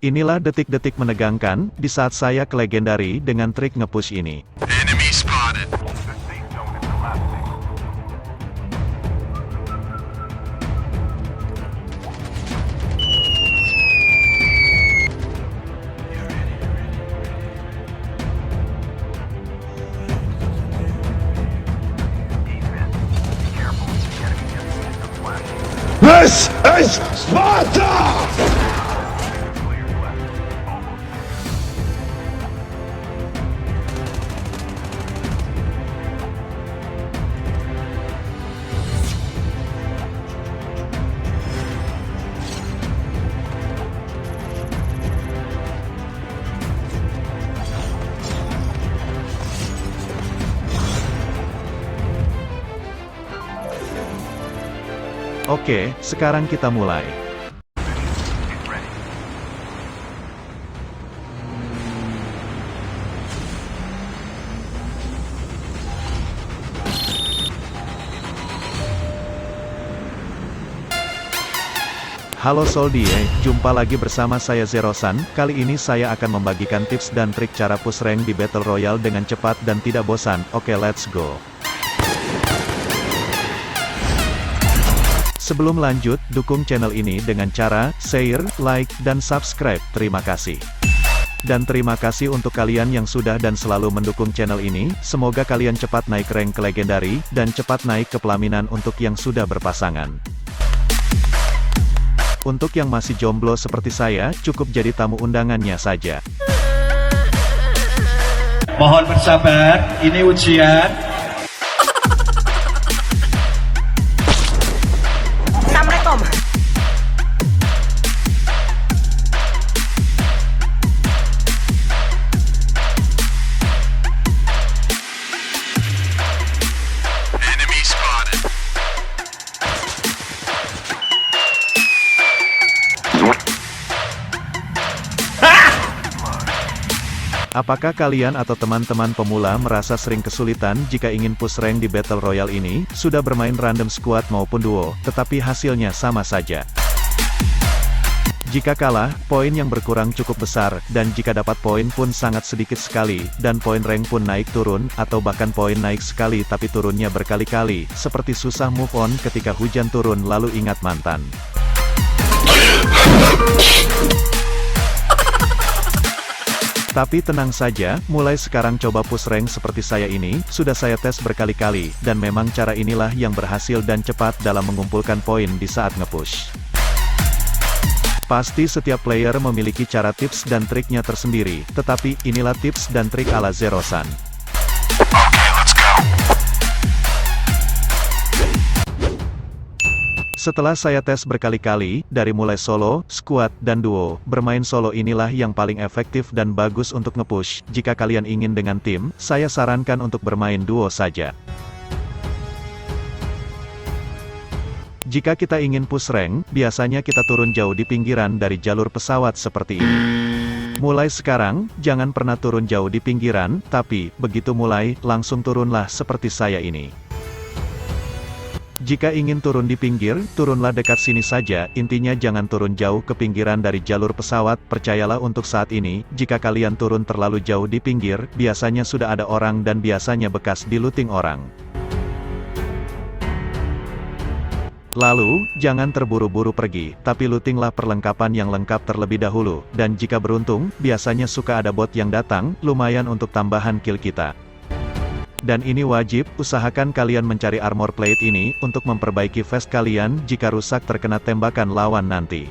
Inilah detik-detik menegangkan, di saat saya ke legendary dengan trik nge-push ini. Enemy spotted. This is Sparta! Oke, sekarang kita mulai. Halo Soldier, jumpa lagi bersama saya Zerosan. Kali ini saya akan membagikan tips dan trik cara push rank di Battle Royale dengan cepat dan tidak bosan. Oke, let's go. Sebelum lanjut, dukung channel ini dengan cara share, like, dan subscribe. Terima kasih. Dan terima kasih untuk kalian yang sudah dan selalu mendukung channel ini. Semoga kalian cepat naik rank ke legendary, dan cepat naik ke pelaminan untuk yang sudah berpasangan. Untuk yang masih jomblo seperti saya, cukup jadi tamu undangannya saja. Mohon bersabar, ini ujian. Assalamualaikum. Enemy spotted. Apakah kalian atau teman-teman pemula merasa sering kesulitan jika ingin push rank di Battle Royale ini? Sudah bermain random squad maupun duo, tetapi hasilnya sama saja. Jika kalah, poin yang berkurang cukup besar, dan jika dapat poin pun sangat sedikit sekali, dan poin rank pun naik turun, atau bahkan poin naik sekali tapi turunnya berkali-kali, seperti susah move on ketika hujan turun lalu ingat mantan. Tapi tenang saja, mulai sekarang coba push rank seperti saya ini, sudah saya tes berkali-kali, dan memang cara inilah yang berhasil dan cepat dalam mengumpulkan poin di saat nge-push. Pasti setiap player memiliki cara tips dan triknya tersendiri, tetapi inilah tips dan trik ala Zerosan. Okay, let's go. Setelah saya tes berkali-kali, dari mulai solo, squad, dan duo, bermain solo inilah yang paling efektif dan bagus untuk nge-push. Jika kalian ingin dengan tim, saya sarankan untuk bermain duo saja. Jika kita ingin push rank, biasanya kita turun jauh di pinggiran dari jalur pesawat seperti ini. Mulai sekarang, jangan pernah turun jauh di pinggiran, tapi, begitu mulai, langsung turunlah seperti saya ini. Jika ingin turun di pinggir, turunlah dekat sini saja, intinya jangan turun jauh ke pinggiran dari jalur pesawat. Percayalah untuk saat ini, jika kalian turun terlalu jauh di pinggir, biasanya sudah ada orang dan biasanya bekas di-looting orang. Lalu, jangan terburu-buru pergi, tapi lootinglah perlengkapan yang lengkap terlebih dahulu, dan jika beruntung, biasanya suka ada bot yang datang, lumayan untuk tambahan kill kita. Dan ini wajib, usahakan kalian mencari armor plate ini, untuk memperbaiki vest kalian, jika rusak terkena tembakan lawan nanti.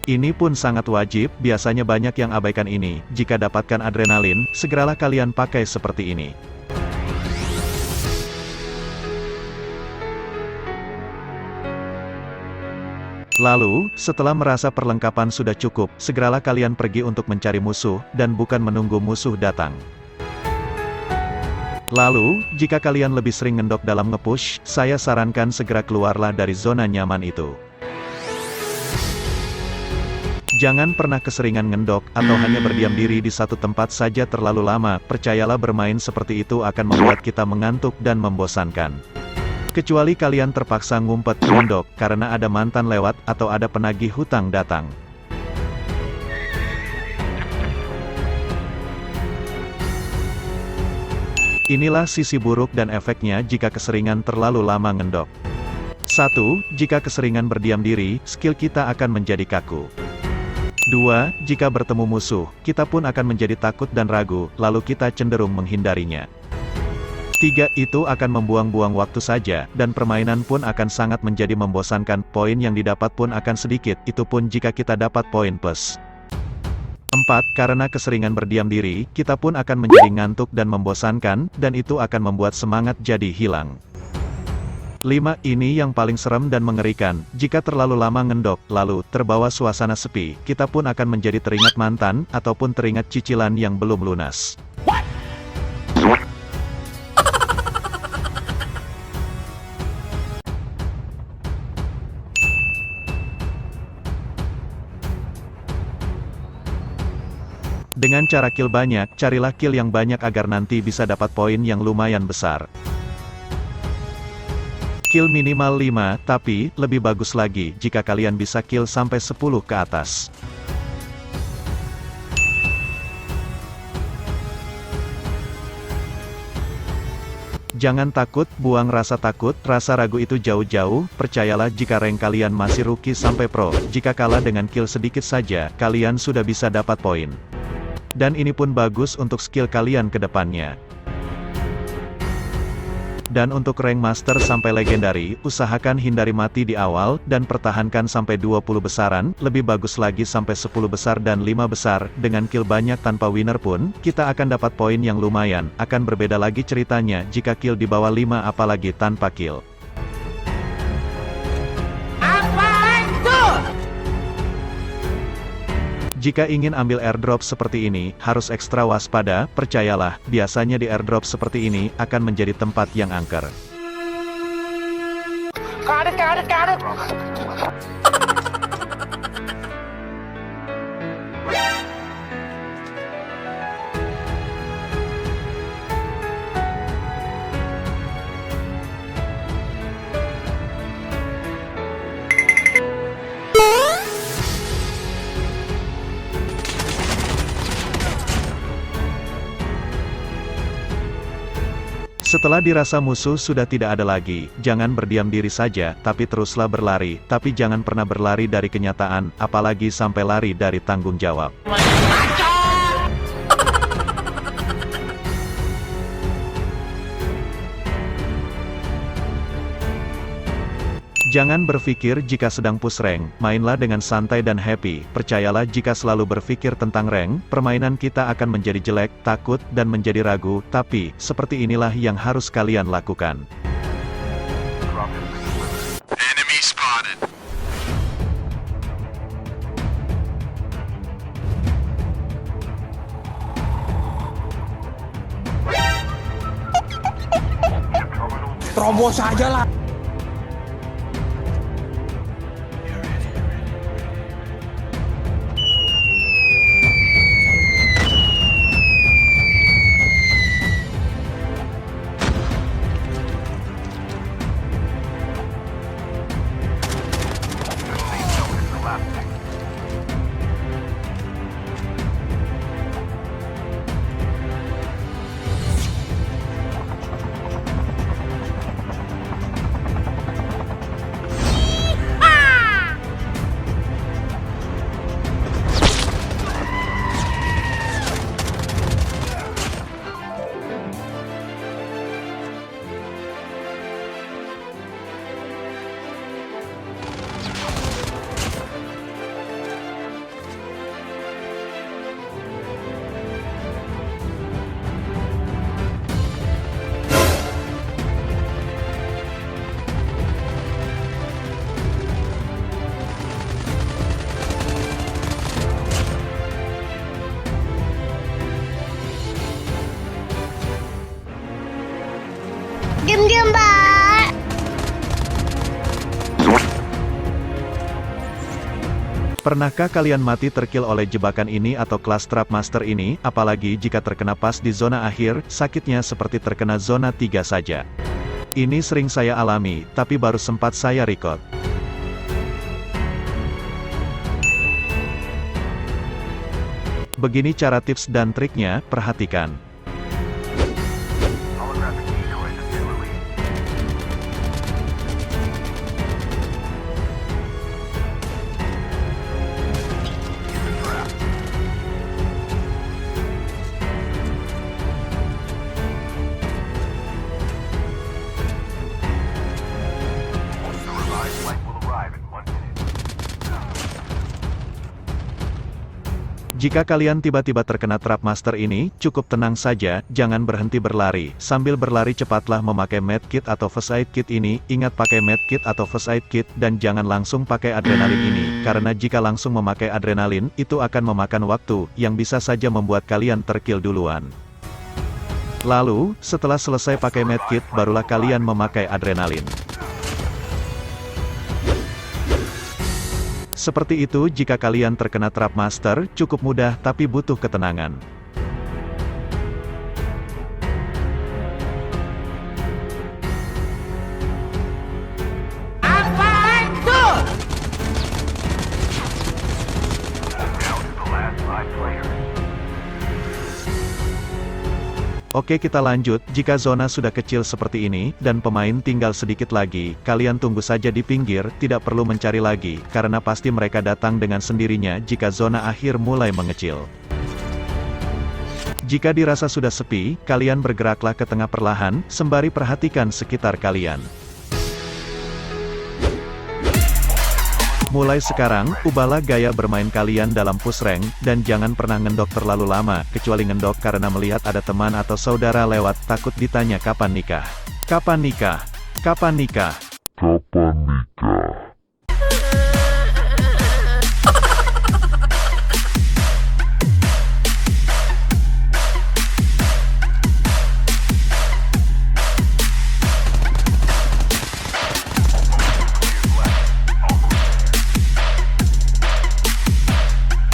Ini pun sangat wajib, biasanya banyak yang abaikan ini. Jika dapatkan adrenalin, segeralah kalian pakai seperti ini. Lalu, setelah merasa perlengkapan sudah cukup, segeralah kalian pergi untuk mencari musuh, dan bukan menunggu musuh datang. Lalu, jika kalian lebih sering ngendok dalam nge-push, saya sarankan segera keluarlah dari zona nyaman itu. Jangan pernah keseringan ngendok, atau hanya berdiam diri di satu tempat saja terlalu lama. Percayalah bermain seperti itu akan membuat kita mengantuk dan membosankan. Kecuali kalian terpaksa ngumpet ngendok, karena ada mantan lewat, atau ada penagih hutang datang. Inilah sisi buruk dan efeknya jika keseringan terlalu lama ngendok. 1. Jika keseringan berdiam diri, skill kita akan menjadi kaku. 2. Jika bertemu musuh, kita pun akan menjadi takut dan ragu, lalu kita cenderung menghindarinya. 3. Itu akan membuang-buang waktu saja, dan permainan pun akan sangat menjadi membosankan, poin yang didapat pun akan sedikit, itu pun jika kita dapat poin plus. 4. Karena keseringan berdiam diri, kita pun akan menjadi ngantuk dan membosankan, dan itu akan membuat semangat jadi hilang. 5. Ini yang paling serem dan mengerikan, jika terlalu lama ngendok, lalu terbawa suasana sepi, kita pun akan menjadi teringat mantan, ataupun teringat cicilan yang belum lunas. Dengan cara kill banyak, carilah kill yang banyak agar nanti bisa dapat poin yang lumayan besar. Kill minimal 5, tapi, lebih bagus lagi jika kalian bisa kill sampai 10 ke atas. Jangan takut, buang rasa takut, rasa ragu itu jauh-jauh, percayalah jika rank kalian masih rookie sampai pro, jika kalah dengan kill sedikit saja, kalian sudah bisa dapat poin. Dan ini pun bagus untuk skill kalian ke depannya. Dan untuk rank master sampai legendary, usahakan hindari mati di awal, dan pertahankan sampai 20 besaran, lebih bagus lagi sampai 10 besar dan 5 besar, dengan kill banyak tanpa winner pun, kita akan dapat poin yang lumayan, akan berbeda lagi ceritanya jika kill di bawah 5 apalagi tanpa kill. Jika ingin ambil airdrop seperti ini, harus ekstra waspada, percayalah, biasanya di airdrop seperti ini, akan menjadi tempat yang angker. Karet. Setelah dirasa musuh sudah tidak ada lagi, jangan berdiam diri saja, tapi teruslah berlari, tapi jangan pernah berlari dari kenyataan, apalagi sampai lari dari tanggung jawab. Jangan berpikir jika sedang push rank, mainlah dengan santai dan happy, percayalah jika selalu berpikir tentang rank, permainan kita akan menjadi jelek, takut, dan menjadi ragu, tapi, seperti inilah yang harus kalian lakukan. Enemy spotted. Terobos aja lah. Diam-diam, Mbak. Pernahkah kalian mati terkill oleh jebakan ini atau class trap master ini, apalagi jika terkena pas di zona akhir, sakitnya seperti terkena zona 3 saja. Ini sering saya alami, tapi baru sempat saya record. Begini cara tips dan triknya, perhatikan. Jika kalian tiba-tiba terkena trap master ini, cukup tenang saja, jangan berhenti berlari. Sambil berlari cepatlah memakai medkit atau first aid kit ini, ingat pakai medkit atau first aid kit, dan jangan langsung pakai adrenalin ini, karena jika langsung memakai adrenalin, itu akan memakan waktu, yang bisa saja membuat kalian terkill duluan. Lalu, setelah selesai pakai medkit, barulah kalian memakai adrenalin. Seperti itu jika kalian terkena trap master, cukup mudah tapi butuh ketenangan. Oke, kita lanjut. Jika zona sudah kecil seperti ini, dan pemain tinggal sedikit lagi, kalian tunggu saja di pinggir, tidak perlu mencari lagi, karena pasti mereka datang dengan sendirinya jika zona akhir mulai mengecil. Jika dirasa sudah sepi, kalian bergeraklah ke tengah perlahan, sembari perhatikan sekitar kalian. Mulai sekarang, ubahlah gaya bermain kalian dalam push rank, dan jangan pernah ngendok terlalu lama, kecuali ngendok karena melihat ada teman atau saudara lewat, takut ditanya kapan nikah. Kapan nikah? Kapan nikah? Kapan nikah?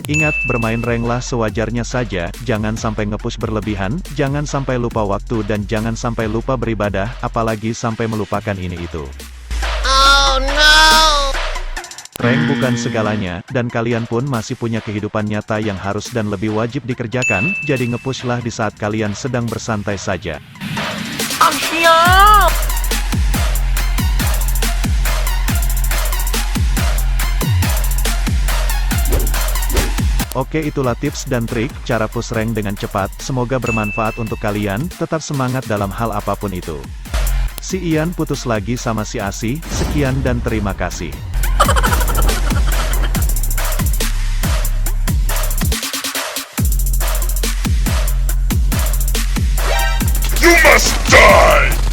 Ingat, bermain ranklah sewajarnya saja, jangan sampai nge-push berlebihan, jangan sampai lupa waktu dan jangan sampai lupa beribadah, apalagi sampai melupakan ini itu. Oh no! Rank bukan segalanya, dan kalian pun masih punya kehidupan nyata yang harus dan lebih wajib dikerjakan, jadi nge-pushlah di saat kalian sedang bersantai saja. Siap! Oke, itulah tips dan trik, cara push rank dengan cepat, semoga bermanfaat untuk kalian, tetap semangat dalam hal apapun itu. Si Ian putus lagi sama si Asi, sekian dan terima kasih. You must die!